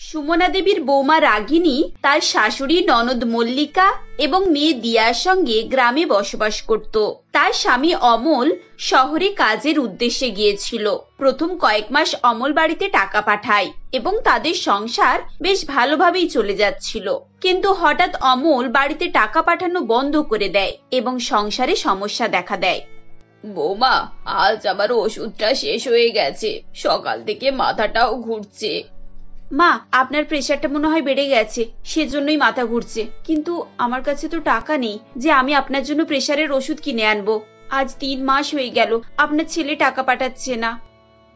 সুমনা দেবীর বৌমা রাগিনী তার শাশুড়ি ননদ মল্লিকা এবং মেয়ে দিয়ার সঙ্গে গ্রামে বসবাস করত। তার স্বামী অমল শহরে কাজের উদ্দেশ্যে গিয়েছিল। প্রথম কয়েক মাস অমল বাড়িতে টাকা পাঠায় এবং তাদের সংসার বেশ ভালোভাবেই চলে যাচ্ছিল। কিন্তু হঠাৎ অমল বাড়িতে টাকা পাঠানো বন্ধ করে দেয় এবং সংসারে সমস্যা দেখা দেয়। বৌমা, আজ আমার ওষুধটা শেষ হয়ে গেছে, সকাল থেকে মাথাটাও ঘুরছে। মা, আপনার প্রেশারটা মনে হয় বেড়ে গেছে, সেজন্যই মাথা ঘুরছে। কিন্তু আমার কাছে তো টাকা নেই যে আমি আপনার জন্য প্রেশারের ওষুধ কিনে আনবো। আজ 3 মাস হয়ে গেল আপনার ছেলে টাকা পাঠাচ্ছে না।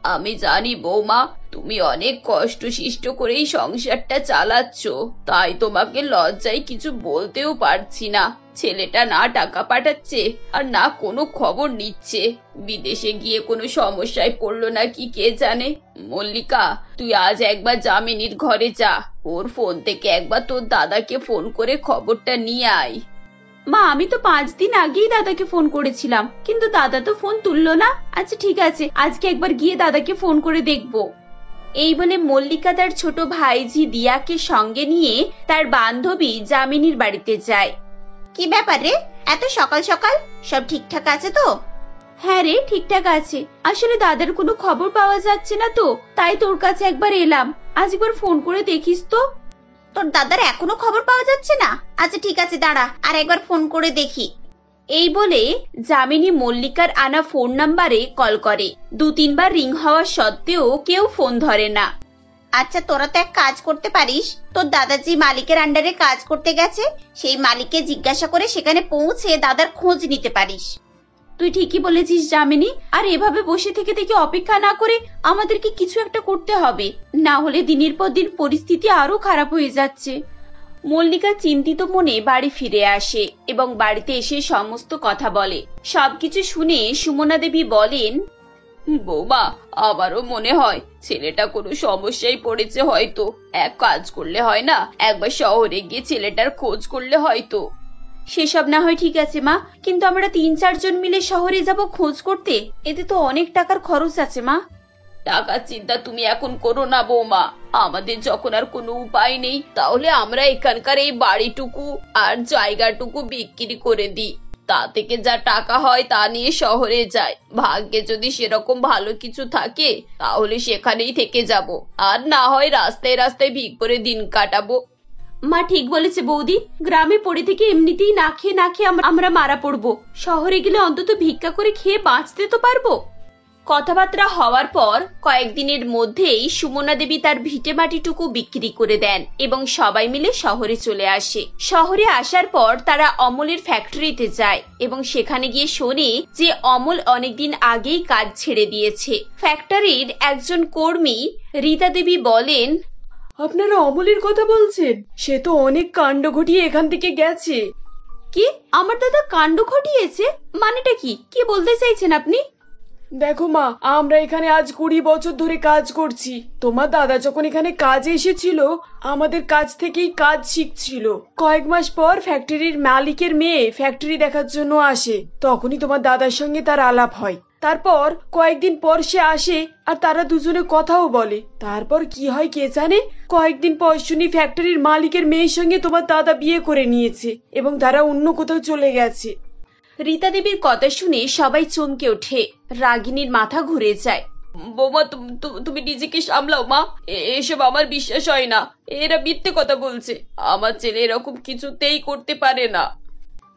আমি জানি বৌমা, তুমি অনেক কষ্ট সৃষ্ট করেই সংসারটা চালাচ্ছ, তাই তোমাকে লজ্জায় কিছু বলতেও পারছি না। ছেলেটা না টাকা পাঠাচ্ছে আর না কোনো খবর নিচ্ছে। বিদেশে গিয়ে কোনো সমস্যায় পড়লো নাকি কে জানে। মল্লিকা, তুই আজ একবার যামিনীর ঘরে যা, ওর ফোন থেকে একবার তোর দাদাকে ফোন করে খবরটা নিয়ে আয়। মা, আমি তো 5 দিন আগেই দাদাকে ফোন করেছিলাম, কিন্তু দাদা তো ফোন তুললো না। আচ্ছা ঠিক আছে, আজকে একবার গিয়ে দাদাকে ফোন করে দেখবো। এই বলে মল্লিকা তার ছোট ভাইজি দিয়াকে সঙ্গে নিয়ে তার বান্ধবী যামিনীর বাড়িতে যায়। কি ব্যাপার রে, এত সকাল সকাল? সব ঠিকঠাক আছে তো? হ্যাঁ রে, ঠিকঠাক আছে। আসলে দাদার কোনো খবর পাওয়া যাচ্ছে না তো, তাই তোর কাছে একবার এলাম। আজ একবার ফোন করে দেখিস তো। তোর দাদার এখনো খবর পাওয়া যাচ্ছে না? আচ্ছা ঠিক আছে, দাঁড়া আর একবার ফোন করে দেখি। এই বলে যামিনী মল্লিকার আনা ফোন নাম্বারে কল করে। 2-3 বার রিং হওয়া সত্ত্বেও কেউ ফোন ধরে না। আচ্ছা, তোরা তো এক কাজ করতে পারিস, তোর দাদা যে মালিকের আন্ডারে কাজ করতে গেছে সেই মালিককে জিজ্ঞাসা করে সেখানে পৌঁছে দাদার খোঁজ নিতে পারিস। তুই ঠিকই বলেছিস যামিনী, আর এভাবে বসে থেকে থেকে অপেক্ষা না করে আমাদেরকে কিছু একটা করতে হবে, না হলে দিনের পর দিন পরিস্থিতি আরো খারাপ হয়ে যাচ্ছে। মল্লিকা চিন্তিত মনে বাড়ি ফিরে আসে এবং বাড়িতে এসে সমস্ত কথা বলে। সবকিছু শুনে সুমনা দেবী বলেন, বৌমা, আমারও মনে হয় ছেলেটা কোনো সমস্যায় পড়েছে হয়তো। এক কাজ করলে হয় না, একবার শহরে গিয়ে ছেলেটার খোঁজ করলে হয়তো। সেসব না হয় ঠিক আছে মা, কিন্তু আমরা 3-4 জন মিলে শহরে যাব খোঁজ করতে, এতে তো অনেক টাকার খরচ আছে মা। টাকার চিন্তা তুমি এখন করো না বৌমা, আমাদের যখন আর কোনো উপায় নেই তাহলে আমরা এখানকার এই বাড়িটুকু আর জায়গাটুকু বিক্রি করে দিই। তা থেকে যা টাকা হয় তা নিয়ে শহরে যাই। ভাগ্যে যদি সেরকম ভালো কিছু থাকে তাহলে সেখানেই থেকে যাব, আর না হয় রাস্তায় রাস্তায় ভিক করে দিন কাটাবো। মা ঠিক বলেছে বৌদি, গ্রামে পড়ে থেকে এমনিতেই না খেয়ে আমরা মারা পড়বো। শহরে গেলে অন্তত ভিক্ষা করে খেয়ে বাঁচতে তো পারবো। কথাবার্তা হওয়ার পর কয়েকদিনের মধ্যেই সুমনা দেবী তার ভিটে মাটিটুকু বিক্রি করে দেন এবং সবাই মিলে শহরে চলে আসে। শহরে আসার পর তারা অমলের ফ্যাক্টরিতে যায় এবং সেখানে গিয়ে শোনে যে অমল অনেকদিন আগেই কাজ ছেড়ে দিয়েছে। ফ্যাক্টরির একজন কর্মী রীতা দেবী বলেন, আপনারা অমলের কথা বলছেন? সে তো অনেক কাণ্ড ঘটিয়ে এখান থেকে গেছে। কি? আমার দাদা কাণ্ড ঘটিয়েছে? মানেটা কি? কি বলতে চাইছেন আপনি? দেখো মা, আমরা এখানে আজ 20 বছর ধরে কাজ করছি। তোমার দাদা যখন এখানে কাজে এসেছিল আমাদের কাছ থেকেই কাজ শিখছিল। কয়েক মাস পর ফ্যাক্টরির মালিকের মেয়ে ফ্যাক্টরি দেখার জন্য আসে, তখনই তোমার দাদার সঙ্গে তার আলাপ হয়। তারপর কয়েকদিন পর সে আসে আর তারা দুজনে কথাও বলে। তারপর কি হয় কে জানে। কয়েকদিন পর শুনি ফ্যাক্টরির মালিকের মেয়ের সঙ্গে তোমার দাদা বিয়ে করে নিয়েছে এবং তারা অন্য কোথাও চলে গেছে। রীতা দেবীর কথা শুনে সবাই চমকে ওঠে। রাগিনীর মাথা ঘুরে যায়। বৌমা, তুমি নিজেকে সামলাও মা, এসব আমার বিশ্বাস হয় না। এরা মিথ্যে কথা বলছে, আমার ছেলে এরকম কিছুতেই করতে পারে না।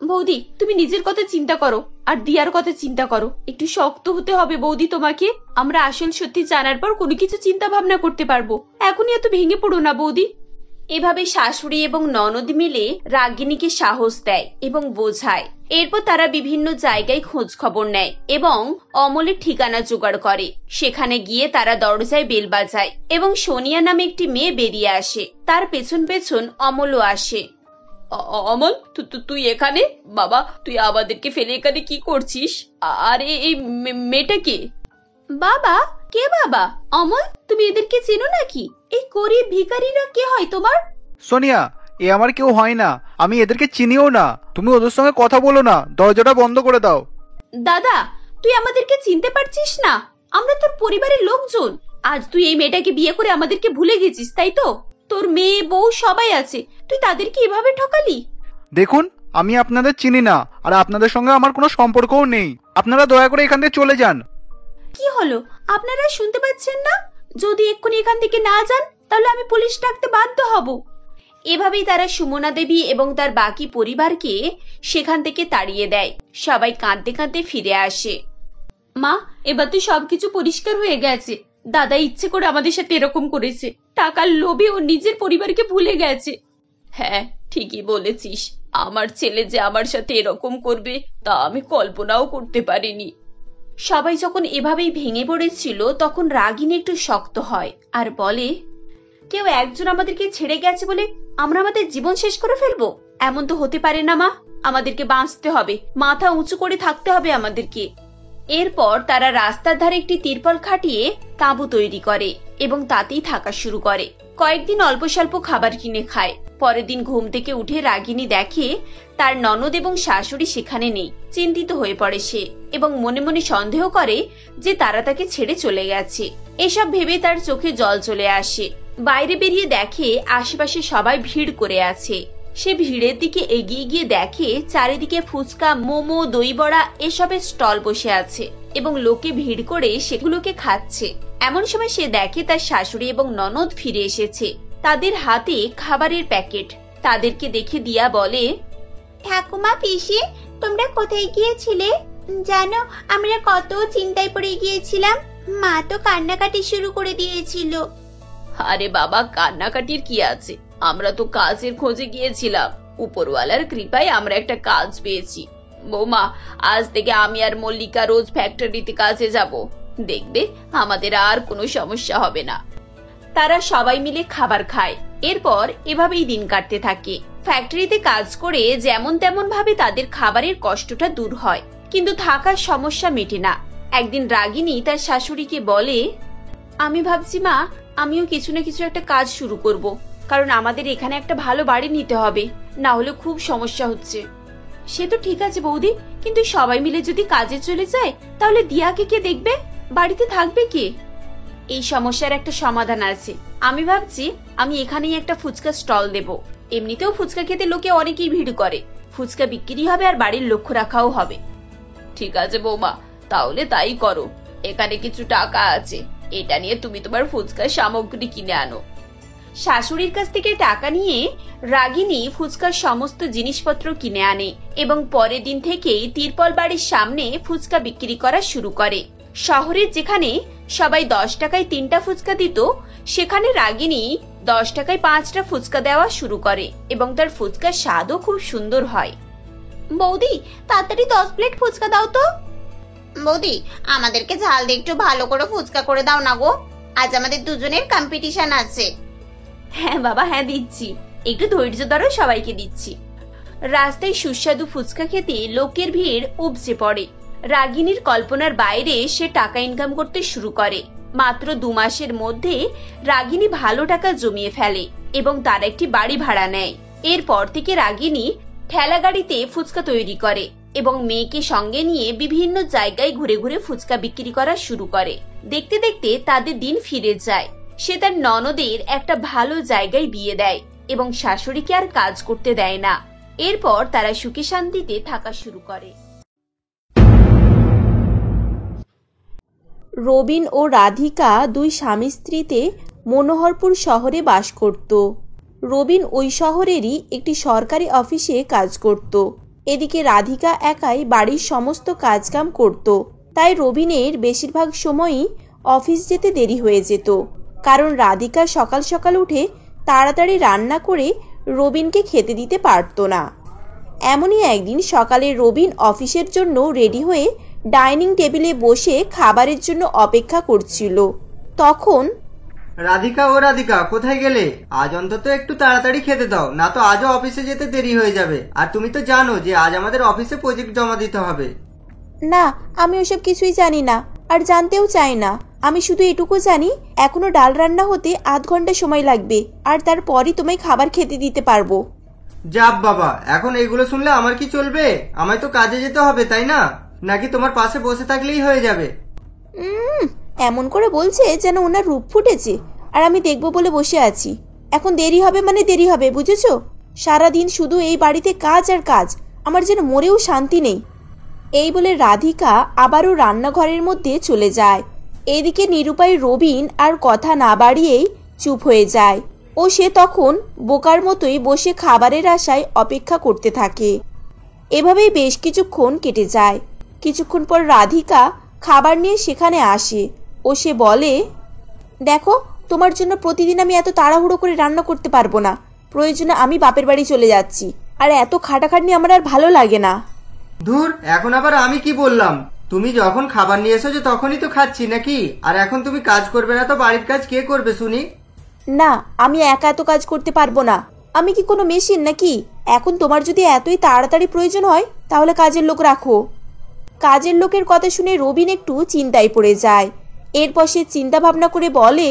বৌদি, তুমি নিজের কথা চিন্তা করো আর দিয়ার কথা চিন্তা করো। একটু শক্ত হতে হবে বৌদি তোমাকে। আমরা আসল সত্যি জানার পর কোনো কিছু চিন্তা ভাবনা করতে পারবো, এখনই এত ভেঙে পড়ো না বৌদি। এভাবে শাশুড়ি এবং ননদ মিলে রাগিনীকে সাহস দেয় এবং বোঝায়। এরপর তারা বিভিন্ন জায়গায় খোঁজ খবর নেয় এবং অমলের ঠিকানা জোগাড় করে। সেখানে গিয়ে তারা দরজায় বেল বাজায় এবং সোনিয়া নামে একটি মেয়ে বেরিয়ে আসে। তার পেছন পেছন অমলও আসে। অমল, তুই এখানে? বাবা, তুই আমাদেরকে ফেলে এখানে কি করছিস? আর এই মেয়েটা কে? বাবা? কে বাবা? অমল, তুমি এদেরকে চেনো নাকি? এই গরিব ভিখারিরা কে হয় তোমার? সোনিয়া, এ আমার কেউ হয় না, আমি এদেরকে চিনিও না। তুমি ওদের সঙ্গে কথা বলো না, দরজাটা বন্ধ করে দাও। দাদা, তুই আমাদেরকে চিনতে পারছিস না? আমরা তোর পরিবারের লোকজন। আজ তুই এই মেয়েটাকে বিয়ে করে আমাদেরকে ভুলে গেছিস, তাই তো? তোর মেয়ে বউ সবাই আছে, তুই তাদেরকে এভাবে ঠকালি? দেখুন, আমি আপনাদের চিনি না, আর আপনাদের সঙ্গে আমার কোনো সম্পর্কও নেই। আপনারা দয়া করে এখান থেকে চলে যান। কি হলো, আপনারা শুনতে পাচ্ছেন না? যদি এক্ষুনি এখান থেকে না যান তাহলে আমি পুলিশ ডাকতে বাধ্য হব। এভাবেই তারা সুমনা দেবী এবং তার বাকি পরিবারকে সেখান থেকে তাড়িয়ে দেয়। সবাই কাঁদতে কাঁদতে ফিরে আসে। মা, এবার তো সবকিছু পরিষ্কার হয়ে গেছে। দাদা ইচ্ছে করে আমাদের সাথে এরকম করেছে, টাকার লোভে ও নিজের পরিবারকে ভুলে গেছে। হ্যাঁ, ঠিকই বলেছিস। আমার ছেলে যে আমার সাথে এরকম করবে তা আমি কল্পনাও করতে পারিনি। সবাই যখন এভাবেই ভেঙে পড়েছিল তখন রাগিনী একটু শক্ত হয় আর বলে, কেউ একজন আমাদেরকে ছেড়ে গেছে বলে আমরা আমাদের জীবন শেষ করে ফেলবো? এমন তো হতে পারে না মা। আমাদেরকে বাঁচতে হবে, মাথা উঁচু করে থাকতে হবে আমাদেরকে। এরপর তারা রাস্তার ধারে একটি তিরপল খাটিয়ে তাঁবু তৈরি করে এবং তাতেই থাকা শুরু করে। কয়েকদিন অল্প স্বল্প খাবার কিনে খায়। পরের দিন ঘুম থেকে উঠে রাগিনী দেখে তার ননদ এবং শাশুড়ি সেখানে নেই। চিন্তিত হয়ে পড়ে সে এবং মনে মনে সন্দেহ করে যে তারা তাকে ছেড়ে চলে গেছে। এসব ভেবে তার চোখে জল চলে আসে। বাইরে বেরিয়ে দেখে আশেপাশে সবাই ভিড় করে আছে। সে ভিড়ের দিকে এগিয়ে গিয়ে দেখে চারিদিকে ফুচকা, মোমো, দই বড়া এসবের স্টল বসে আছে এবং লোকে ভিড় করে সেগুলোকে খাচ্ছে। এমন সময় সে দেখে তার শাশুড়ি এবং ননদ ফিরে এসেছে, তাদের হাতে খাবারের প্যাকেট। তাদেরকে দেখে দিয়া বলে, ঠাকুমা, পিসি, তোমরা কোথায় গিয়েছিলে? জানো, আমরা কত চিন্তায় পড়ে গিয়েছিলাম। মা তো কান্নাকাটি শুরু করে দিয়েছিল। আরে বাবা, কান্নাকাটির কি আছে? আমরা তো কাজের খোঁজে গিয়েছিলাম। উপরওয়ালার কৃপায় আমরা একটা কাজ পেয়েছি। বৌমা, আজ থেকে আমি আর মল্লিকা রোজ ফ্যাক্টরিতে কাজে যাব। দেখবে আমাদের আর কোনো সমস্যা হবে না। তারা সবাই মিলে খাবার খায়। এরপর এভাবেই দিন কাটতে থাকে। ফ্যাক্টরিতে কাজ করে যেমন তেমন ভাবে তাদের খাবারের কষ্টটা দূর হয়, কিন্তু থাকার সমস্যা মেটে না। একদিন রাগিনী তার শাশুড়িকে বলে, আমি ভাবছি মা, আমিও কিছু না কিছু একটা কাজ শুরু করব, কারণ আমাদের এখানে একটা ভালো বাড়ি নিতে হবে, না হলে খুব সমস্যা হচ্ছে। সে তো ঠিক আছে বৌদি, কিন্তু সবাই মিলে যদি কাজে চলে যায় তাহলে দিয়াকে কে দেখবে? বাড়িতে থাকবে কে? এই সমস্যার একটা সমাধান আছে। আমি ভাবছি আমি এখানেই একটা ফুচকা স্টল দেব। এমনিতেও ফুচকা খেতে লোকে অনেকেই ভিড় করে, ফুচকা বিক্রি হবে আর বাড়ির লক্ষ্য রাখাও হবে। ঠিক আছে বৌমা, তাহলে তাই করো। এখানে কিছু টাকা আছে, এটা নিয়ে তুমি তোমার ফুচকার সামগ্রী কিনে আনো। শাশুড়ির কাছ থেকে টাকা নিয়ে রাগিনী ফুচকার সমস্ত জিনিসপত্র কিনে আনে এবং পরের দিন থেকেই তিরপল বাড়ির সামনে ফুচকা বিক্রি করা শুরু করে। শহরের যেখানে সবাই 10 টাকায় 3টা ফুচকা দিত, সেখানে রাগিনী 10 টাকায় 5টা ফুচকা দেওয়া শুরু করে এবং তার ফুচকার স্বাদও খুব সুন্দর হয়। বৌদি, তাড়াতাড়ি 10 প্লেট ফুচকা দাও তো। বৌদি, আমাদেরকে ঝাল দিয়ে একটু ভালো করে ফুচকা করে দাও না গো, আজ আমাদের দুজনের কম্পিটিশন আছে। হ্যাঁ বাবা, হ্যাঁ দিচ্ছি, একটু ধৈর্য ধরো, সবাইকে দিচ্ছি। রাস্তায় সুস্বাদু ফুচকা খেতে লোকের ভিড় উপচে পড়ে। রাগিনীর কল্পনার বাইরে সে টাকা ইনকাম করতে শুরু করে। মাত্র 2 মাসের মধ্যে রাগিনী ভালো টাকা জমিয়ে ফেলে এবং তার একটি বাড়ি ভাড়া নেয়। এরপর থেকে রাগিনী ঠেলা গাড়িতে ফুচকা তৈরি করে এবং মেয়েকে সঙ্গে নিয়ে বিভিন্ন জায়গায় ঘুরে ঘুরে ফুচকা বিক্রি করা শুরু করে। দেখতে দেখতে তাদের দিন ফিরে যায়। সে তার ননদের একটা ভালো জায়গায় বিয়ে দেয় এবং শাশুড়িকে আর কাজ করতে দেয় না। এরপর তারা সুখে শান্তিতে থাকা শুরু করে। রবিন ও রাধিকা 2 স্বামী স্ত্রীতে মনোহরপুর শহরে বাস করত। রবিন ওই শহরেরই একটি সরকারি অফিসে কাজ করত। এদিকে রাধিকা একাই বাড়ির সমস্ত কাজকাম করত, তাই রবিনের বেশিরভাগ সময়ই অফিস যেতে দেরি হয়ে যেত, কারণ রাধিকা সকাল সকাল উঠে তাড়াতাড়ি রান্না করে রবিনকে খেতে দিতে পারত না। এমনই একদিন সকালে রবিন অফিসের জন্য রেডি হয়ে ডাইনিং টেবিলে বসে খাবারের জন্য অপেক্ষা করছিল। তখন রাধিকা, ও রাধিকা, কোথায় গেলে? আজ অন্তত একটু তাড়াতাড়ি খেতে দাও, না তো আজও অফিসে যেতে দেরি হয়ে যাবে। আর তুমি তো জানো যে আজ আমাদের অফিসে প্রজেক্ট জমা দিতে হবে। না, আমি ওসব কিছুই জানি না, আর জানতেও চাই না। আমি শুধু এটুকু জানি এখনো ডাল রান্না হতে আধ ঘন্টা সময় লাগবে, আর তারপরই তোমায় খাবার খেতে দিতে পারবো। যাক বাবা, এখন এগুলো শুনলে আমার কি চলবে? আমায় তো কাজে যেতে হবে, তাই না? নাকি তোমার পাশে বসে থাকলেই হয়ে যাবে? এমন করে বলছে যেন ওনার রূপ ফুটেছে আর আমি দেখবো বলে বসে আছি। এখন দেরি হবে মানে দেরি হবে, বুঝেছো? সারাদিন শুধু এই বাড়িতে কাজ আর কাজ, আমার যেন মরেও শান্তি নেই। এই বলে রাধিকা আবারও রান্নাঘরের মধ্যে চলে যায়। এদিকে নিরুপায় রবিন আর কথা না বাড়িয়েই চুপ হয়ে যায় ও সে তখন বোকার মতোই বসে খাবারের আশায় অপেক্ষা করতে থাকে। এভাবেই বেশ কিছুক্ষণ কেটে যায়। কিছুক্ষণ পর রাধিকা খাবার নিয়ে সেখানে আসে ও সে বলে, দেখো, তোমার জন্য প্রতিদিন আমি এত তাড়াহুড়ো করে রান্না করতে পারবো না। প্রয়োজনে আমি বাপের বাড়ি চলে যাচ্ছি, আর এত খাটাখাটনি আমার আর ভালো লাগে না। ধুর, এখন আবার আমি কি বললাম? তুমি যখন খাবার নিয়ে এসেছো তখনই তো খাচ্ছি নাকি? আর এখন তুমি কাজ করবে না তো বাড়ির কাজ কে করবে শুনি? না, আমি একা এত কাজ করতে পারবো না। আমি কি কোনো মেশিন নাকি? এখন তোমার যদি এতই তাড়াতাড়ি প্রয়োজন হয় তাহলে কাজের লোক রাখো। কাজের লোকের কথা শুনে রবিন একটু চিন্তায় পড়ে যায়। এরপর সে চিন্তা ভাবনা করে বলে,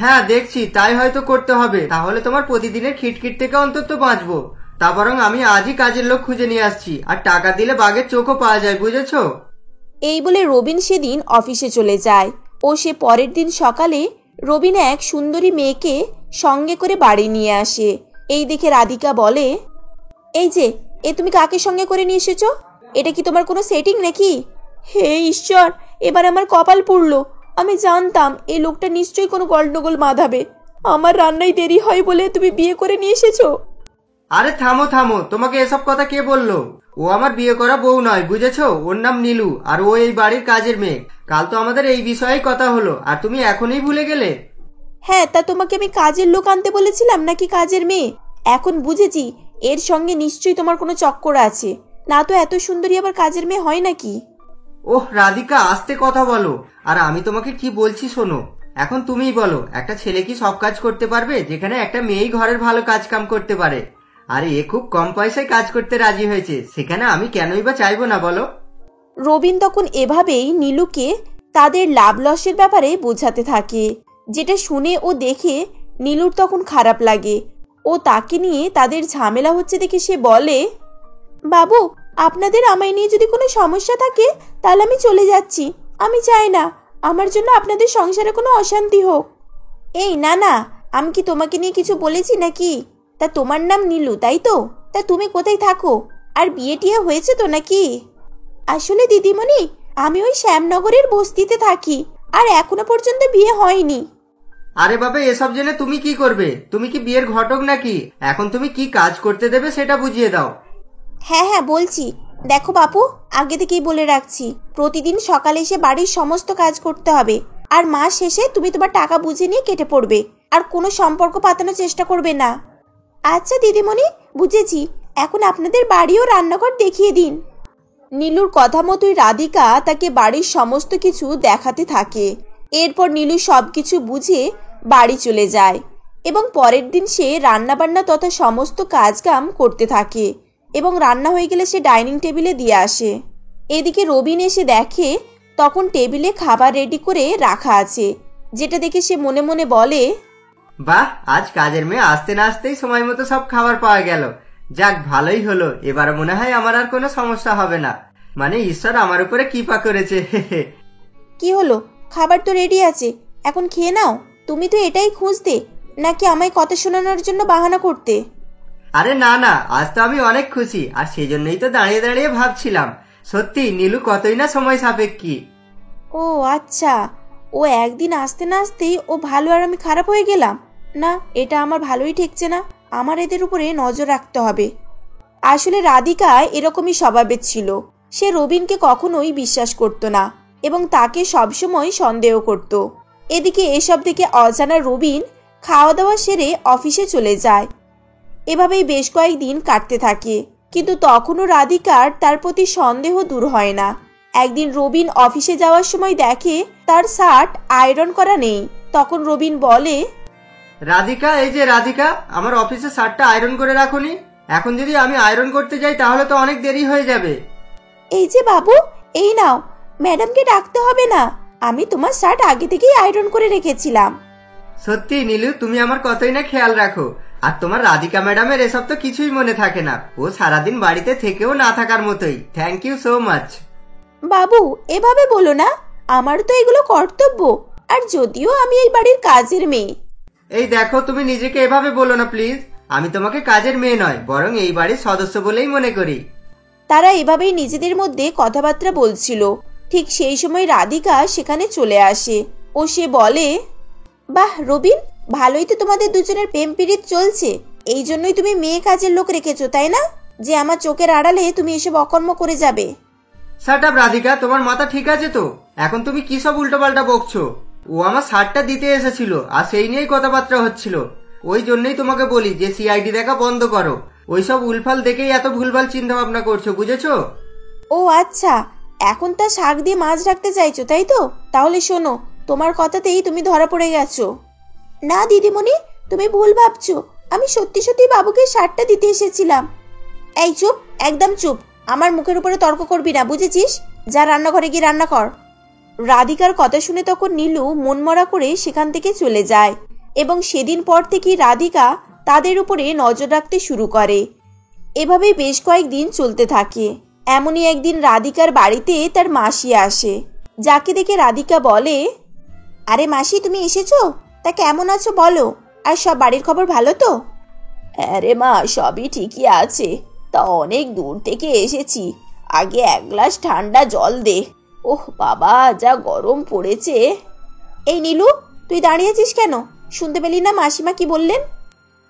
হ্যাঁ দেখছি, তাই হয়তো করতে হবে। তাহলে তোমার প্রতিদিনের খিটখিট থেকে অন্তত বাঁচবো। তা বরং আমি আজই কাজের লোক খুঁজে নিয়ে আসছি, আর টাকা দিলে বাঘের চোখও পাওয়া যায়, বুঝেছো? এই বলে রবিন সেদিন অফিসে চলে যায় ও সে পরের দিন সকালে রবিন এক সুন্দরী মেয়েকে সঙ্গে করে বাড়ি নিয়ে আসে। এই দেখে রাধিকা বলে, এই যে, এ তুমি কাকে সঙ্গে করে নিয়ে এসেছো? এটা কি তোমার কোনো সেটিং নাকি? হে ঈশ্বর, এবার আমার কপাল পুড়লো। আমি জানতাম এই লোকটা নিশ্চয়ই কোনো গন্ডগোল বাঁধাবে। আমার রান্নায় দেরি হয় বলে তুমি বিয়ে করে নিয়ে এসেছো? আরে থামো থামো, তোমাকে এসব কথা কে বললো? ও আমার বিয়ে করা বউ নয়, বুঝেছো? ওর নাম নীলু, আর ও এই বাড়ির কাজের মেয়ে। কাল তো আমাদের এই বিষয়েই কথা হলো, আর তুমি এখনই ভুলে গেলে? হ্যাঁ, তা তোমাকে আমি কাজের লোক আনতে বলেছিলাম নাকি কাজের মেয়ে? এখন বুঝেছি এর সঙ্গে নিশ্চয়ই তোমার কোনো চক্কর আছে। না তো এত সুন্দরী আবার কাজের মেয়ে হয় নাকি? ওহ রাধিকা, আস্তে কথা বলো। আর আমি তোমাকে কি বলছি শোনো। এখন তুমিই বলো, একটা ছেলে কি সব কাজ করতে পারবে যেখানে একটা মেয়েই ঘরের ভালো কাজ কাম করতে পারে? আরে এ খুব কম পয়সায় কাজ করতে রাজি হয়েছে, সেখানে আমি কেনই বা চাইবো না বলো? রবিন তখন এভাবেই নীলুকে তাদের লাভ লসের ব্যাপারে বোঝাতে থাকে, যেটা শুনে ও দেখে নীলুর তখন খারাপ লাগে ও তাকে নিয়ে তাদের ঝামেলা হচ্ছে দেখে সে বলে, বাবু, আপনাদের আমায় নিয়ে যদি কোনো সমস্যা থাকে তাহলে আমি চলে যাচ্ছি। আমি চাই না আমার জন্য আপনাদের সংসারে কোনো অশান্তি হোক। এই না না, আমি কি তোমাকে নিয়ে কিছু বলেছি নাকি? তা তোমার নাম নীলু, তাই তো? তা তুমি কোথায় থাকো? আর বিয়ে টিয়ে হয়েছে তো নাকি? আসলে দিদিমণি, আমি ওই শ্যামনগরের বস্তিতে থাকি, আর এখনো পর্যন্ত বিয়ে হয়নি। আরে বাবা, এসব জেনে তুমি কি করবে? তুমি কি বিয়ের ঘটক নাকি? এখন তুমি কি কাজ করতে দেবে সেটা বুঝিয়ে দাও। হ্যাঁ হ্যাঁ বলছি। দেখো বাপু, আগে থেকেই বলে রাখছি, প্রতিদিন সকালে এসে বাড়ির সমস্ত কাজ করতে হবে, আর মাস শেষে তুমি তোমার টাকা বুঝে নিয়ে কেটে পড়বে, আর কোনো সম্পর্ক পাতানোর চেষ্টা করবে না। আচ্ছা দিদিমণি, বুঝেছি। এখন আপনাদের বাড়িও রান্নাঘর দেখিয়ে দিন। নীলুর কথা মতোই রাধিকা তাকে বাড়ির সমস্ত কিছু দেখাতে থাকে। এরপর নীলু সবকিছু বুঝে বাড়ি চলে যায় এবং পরের দিন সে রান্নাবান্না তথা সমস্ত কাজকাম করতে থাকে এবং রান্না হয়ে গেলে সে ডাইনিং টেবিলে দিয়ে আসে। এদিকে রবিন এসে দেখে তখন টেবিলে খাবার রেডি করে রাখা আছে, যেটা দেখে সে মনে মনে বলে, বাহ, আজ কাজের মেয়ে আসতে না আসতেই সময় মতো সব খাবার পাওয়া গেল। যাক, ভালোই হলো। এবার মনে হয় আমার আর কোনো সমস্যা হবে না। মানে ঈশ্বর আমার উপরে কৃপা করেছে। কি হলো, খাবার তো রেডি আছে, এখন খেয়ে নাও। তুমি তো এটাই খুঁজতে, নাকি আমায় কথা শোনানোর জন্য বাহানা করতে? আরে না না, আজ তো আমি অনেক খুশি, আর সেই জন্যই তো দাঁড়িয়ে দাঁড়িয়ে ভাবছিলাম সত্যি নীলু কতই না সময় সাপেক্ষী। ও আচ্ছা, ও একদিন আসতে না আসতেই ও ভালো আর আমি খারাপ হয়ে গেলাম। না, এটা আমার ভালোই ঠেকছে না। আমার এদের উপরে নজর রাখতে হবে। আসলে রাধিকা এরকমই স্বভাবের ছিল। সে রবিনকে কখনোই বিশ্বাস করত না এবং তাকে সবসময় সন্দেহ করত। এদিকে এসব থেকে অজানা রবিন খাওয়া দাওয়া সেরে অফিসে চলে যায়। এভাবেই বেশ কয়েকদিন কাটতে থাকে, কিন্তু তখনও রাধিকার তার প্রতি সন্দেহ দূর হয় না। একদিন রবিন অফিসে যাওয়ার সময় দেখে তার শার্ট আয়রন করা নেই। তখন রবিন বলে, রাধিকা, এই যে রাধিকা, আমার অফিসে শার্টটা আয়রন করে রাখুনি। এখন যদি আমি আয়রন করতে যাই তাহলে তো অনেক দেরি হয়ে যাবে। এই যে বাবু, এই নাও। ম্যাডামকে ডাকতে হবে না, আমি তোমার শার্ট আগে থেকেই আয়রন করে রেখেছিলাম। সত্যি নীলু, তুমি আমার কতই না খেয়াল রাখো। আর তোমার রাধিকা ম্যাডামের এসব তো কিছুই মনে থাকে না। ও সারাদিন বাড়িতে থেকেও না থাকার মতোই। Thank you so much. বাবু, এভাবে বলো না, আমার তো এগুলো কর্তব্য। আর যদিও আমি এই বাড়ির কাজের মেয়ে। এই দেখো, তুমি নিজেকে এভাবে বলো না প্লিজ। আমি তোমাকে কাজের মেয়ে নয়, বরং এই বাড়ির সদস্য বলেই মনে করি। তারা এভাবেই নিজেদের মধ্যে কথাবার্তা বলছিল। ঠিক সেই সময় রাধিকা সেখানে চলে আসে ও সে বলে, বাহ রবিন, ভালোই তো তোমাদের দুজনের প্রেম পীড়িত চলছে। এই জন্যই তুমি মেয়ে কাজের লোক রেখেছো, তাই না? যে আমার চোখের আড়ালে তুমি এসব অকর্ম করে যাবে। শাট আপ রাধিকা, তোমার মাথা ঠিক আছে তো? এখন তুমি কি সব উল্টোপাল্টা বকছো? ও আমার শার্টটা দিতে এসেছিল, আর সেই নিয়েই কথাবার্তা হচ্ছিল। ওই জন্যই তোমাকে বলি যে সিআইডি দেখা বন্ধ করো। ওইসব উলফাল দেখেই এত ভুলভাল চিন্তা ভাবনা করছো, বুঝেছো? ও আচ্ছা, এখন তা শাক দিয়ে মাছ রাখতে চাইছো, তাই তো? তাহলে শোনো, তোমার কথাতেই তুমি ধরা পড়ে গেছো। না দিদিমণি, তুমি ভুল ভাবছো। আমি সত্যি সত্যি বাবুকে শার্টটা দিতে এসেছিলাম। এই চুপ, একদম চুপ। আমার মুখের উপরে তর্ক করবি না, বুঝেছিস? যা রান্নাঘরে গিয়ে রান্না কর। রাধিকার কথা শুনে তখন নীলু মনমরা করে সেখান থেকে চলে যায় এবং সেদিন পর থেকেই রাধিকা তাদের উপরে নজর রাখতে শুরু করে। এভাবেই বেশ কয়েকদিন চলতে থাকে। এমনই একদিন রাধিকার বাড়িতে তার মাসি আসে, যাকে দেখে রাধিকা বলে, আরে মাসি, তুমি এসেছো? তা কেমন আছো বলো? আর সব বাড়ির খবর ভালো তো? আরে মা, সবই ঠিকই আছে। তা অনেক দূর থেকে এসেছি, আগে এক গ্লাস ঠান্ডা জল দে। ওহ বাবা, যা গরম পড়েছে। এই নীলু, তুই দাঁড়িয়েছিস কেন? শুনতে পেলি না মাসিমা কি বললেন?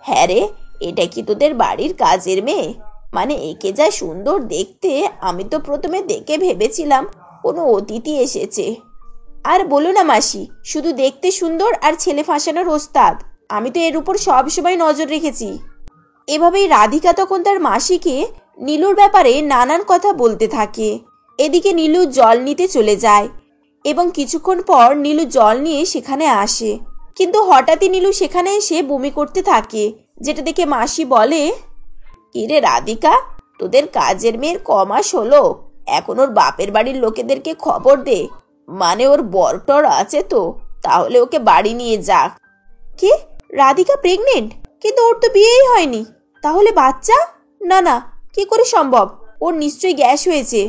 হ্যাঁ রে, এটা কি তোদের বাড়ির কাজের মেয়ে? মানে একে যা সুন্দর দেখতে, আমি তো প্রথমে দেখে ভেবেছিলাম কোনো অতিথি এসেছে। আর বলো না মাসি, শুধু দেখতে সুন্দর আর ছেলে ফাঁসানোর ওস্তাদ। আমি তো এর উপর সবসময় নজর রেখেছি। এভাবেই রাধিকা তখন তার মাসিকে নীলুর ব্যাপারে নানান কথা বলতে থাকে। এদিকে নীলু জল নিতে চলে যায় এবং কিছুক্ষণ পর নীলু জল নিয়ে সেখানে আসে। কিন্তু হঠাৎই নীলু সেখানে এসে বমি করতে থাকে, যেটা দেখে মাসি বলে, কিরে রাধিকা, তোদের কাজের মেয়ের কমাস হলো? এখন ওর বাপের বাড়ির লোকেদেরকে খবর দে, মানে ওর বরটর আছে তো, তাহলে ওকে বাড়ি নিয়ে যাক। কি, রাধিকা প্রেগনেন্ট? কিন্তু ওর তো বিয়েই হয়নি। তাহলে বাচ্চা? না না, কি করে সম্ভব? ওর নিশ্চয়ই গ্যাস হয়েছে।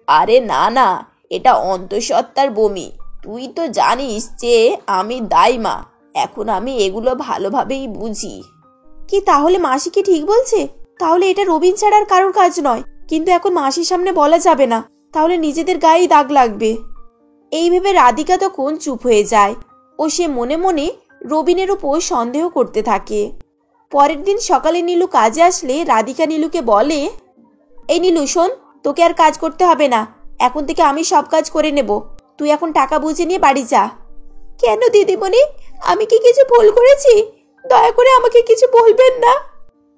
আরে না না, এটা অন্তঃসত্ত্বার বমি। তুই তো জানিস যে আমি দাইমা। এখন আমি এগুলো ভালোভাবেই বুঝি। কি, তাহলে মাসি কি ঠিক বলছে? তাহলে এটা রবিন ছাড়ার কারোর কাজ নয়। কিন্তু এখন মাসির সামনে বলা যাবে না, তাহলে নিজেদের গায়েই দাগ লাগবে। এই ভেবে রাধিকা তখন চুপ হয়ে যায় ও সে মনে মনে রবিনের উপর সন্দেহ করতে থাকে। পরের দিন সকালে নীলু কাজে আসলে রাধিকা নীলুকে বলে, এই নীলু শোন, তোকে আর কাজ করতে হবে না। এখন থেকে আমি সব কাজ করে নেব। তুই এখন টাকা বুঝে নিয়ে বাড়ি যা। কেন দিদিমণি, আমি কি কিছু ভুল করেছি? দয়া করে আমাকে কিছু বলবেন না।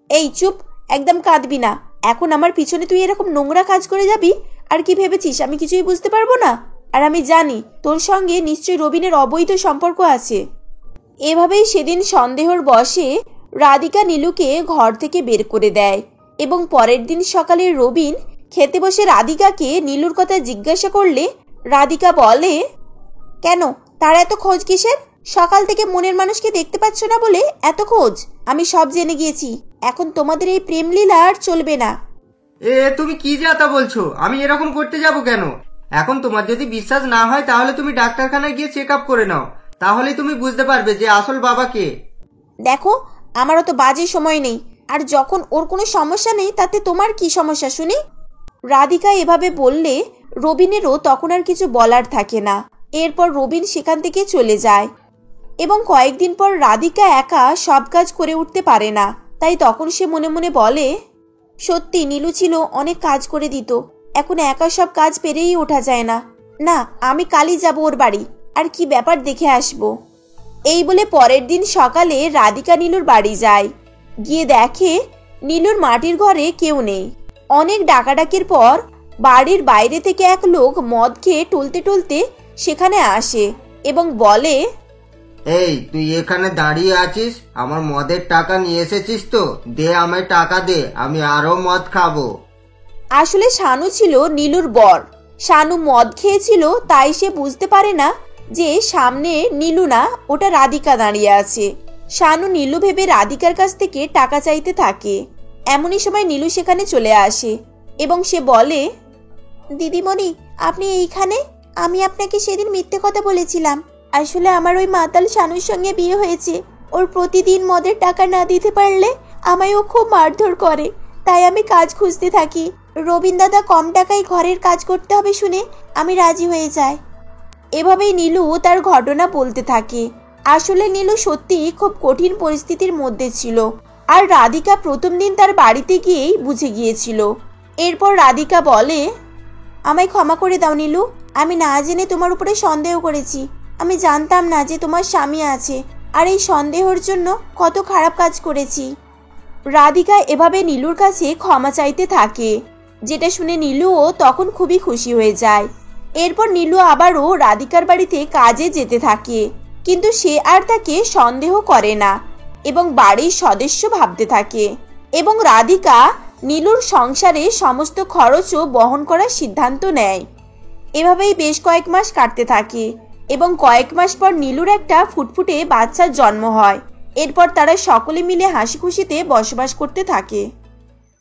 এই চুপ, একদম কাঁদবি না। এখন আমার পিছনে তুই এরকম নোংরা কাজ করে যাবি? আর কি ভেবেছিস আমি কিছুই বুঝতে পারবো না? আর আমি জানি তোর সঙ্গে নিশ্চয়ই রবিনের অবৈধ সম্পর্ক আছে। এভাবেই সেদিন সন্দেহর বশে রাধিকা নীলুকে ঘর থেকে বের করে দেয় এবং পরের দিন সকালে রবিন খেতে বসে রাধিকাকে নীলুর কথা জিজ্ঞাসা করলে রাধিকা বলে, কেন, তার এত খোঁজ কিসের? সকাল থেকে মনের মানুষকে দেখতে পাচ্ছ না বলে এত খোঁজ? আমি সব জেনে গিয়েছি। এখন তোমাদের এই প্রেম লীলা আর চলবে না। তুমি কি যা তা বলছো? আমি এরকম করতে যাব কেন? এখন তোমার যদি বিশ্বাস না হয় তাহলে তুমি ডাক্তারখানায় গিয়ে চেক আপ করে নাও, তাহলেই তুমি বুঝতে পারবে যে আসল বাবা কে। দেখো, আমারও তো বাজে সময় নেই, আর যখন ওর কোনো সমস্যা নেই তাতে তোমার কি সমস্যা শুনি? রাধিকা এভাবে বললে রবিনেরও তখন আর কিছু বলার থাকে না। এরপর রবিন সেখান থেকে চলে যায় এবং কয়েকদিন পর রাধিকা একা সব কাজ করে উঠতে পারে না। তাই তখন সে মনে মনে বলে, সত্যি নীলু ছিল অনেক কাজ করে দিত, এখন একা সব কাজ পেরেই ওঠা যায় না। না, আমি কালই যাব ওর বাড়ি, আর কি ব্যাপার দেখে আসব। এই বলে পরের দিন সকালে রাধিকা নীলুর বাড়ি যায়। গিয়ে দেখে নীলুর মাটির ঘরে কেউ নেই। অনেক ডাকাডাকির পর বাড়ির বাইরে থেকে এক লোক মদ খেয়ে টলতে টলতে সেখানে আসে এবং বলে, এই তুই এখানে দাঁড়িয়ে আছিস? আমার মদের টাকা নিয়ে এসেছিস তো? দে, আমায় টাকা দে, আমি আরো মদ খাবো। আসলে শানু ছিল নীলুর বর। শানু মদ খেয়েছিল, তাই সে বুঝতে পারে না যে সামনে নীলু না, ওটা রাধিকা দাঁড়িয়ে আছে। শানু নীলু ভেবে রাধিকার কাছ থেকে টাকা চাইতে থাকে। এমনই সময় নীলু সেখানে চলে আসে এবং সে বলে, দিদিমণি, আপনি এইখানে? আমি আপনাকে সেদিন মিথ্যে কথা বলেছিলাম। আসলে আমার ওই মাতাল শানুর সঙ্গে বিয়ে হয়েছে। ওর প্রতিদিন মদের টাকা না দিতে পারলে আমায় ও খুব মারধর করে, তাই আমি কাজ খুঁজতে থাকি। রবিন দাদা কম টাকায় ঘরের কাজ করতে হবে শুনে আমি রাজি হয়ে যাই। এভাবেই নীলু তার ঘটনা বলতে থাকে। আসলে নীলু সত্যি খুব কঠিন পরিস্থিতির মধ্যে ছিল, আর রাধিকা প্রথম দিন তার বাড়িতে গিয়েই বুঝে গিয়েছিল। এরপর রাধিকা বলে, আমায় ক্ষমা করে দাও নীলু, আমি না জেনে তোমার উপরে সন্দেহ করেছি। আমি জানতাম না যে তোমার স্বামী আছে, আর এই সন্দেহের জন্য কত খারাপ কাজ করেছি। রাধিকা এভাবে নীলুর কাছে ক্ষমা চাইতে থাকে, যেটা শুনে নীলুও তখন খুবই খুশি হয়ে যায়। এরপর নীলু আবারও রাধিকার বাড়িতে কাজে যেতে থাকে, কিন্তু সে আর তাকে সন্দেহ করে না এবং বাড়ির সদস্য ভাবতে থাকে। এবং রাধিকা নীলুর সংসারে সমস্ত খরচও বহন করার সিদ্ধান্ত নেয়। এভাবেই বেশ কয়েক মাস কাটতে থাকে এবং কয়েক মাস পর নীলুর একটা ফুটফুটে বাচ্চার জন্ম হয়। এরপর তারা সকলে মিলে হাসি খুশিতে বসবাস করতে থাকে।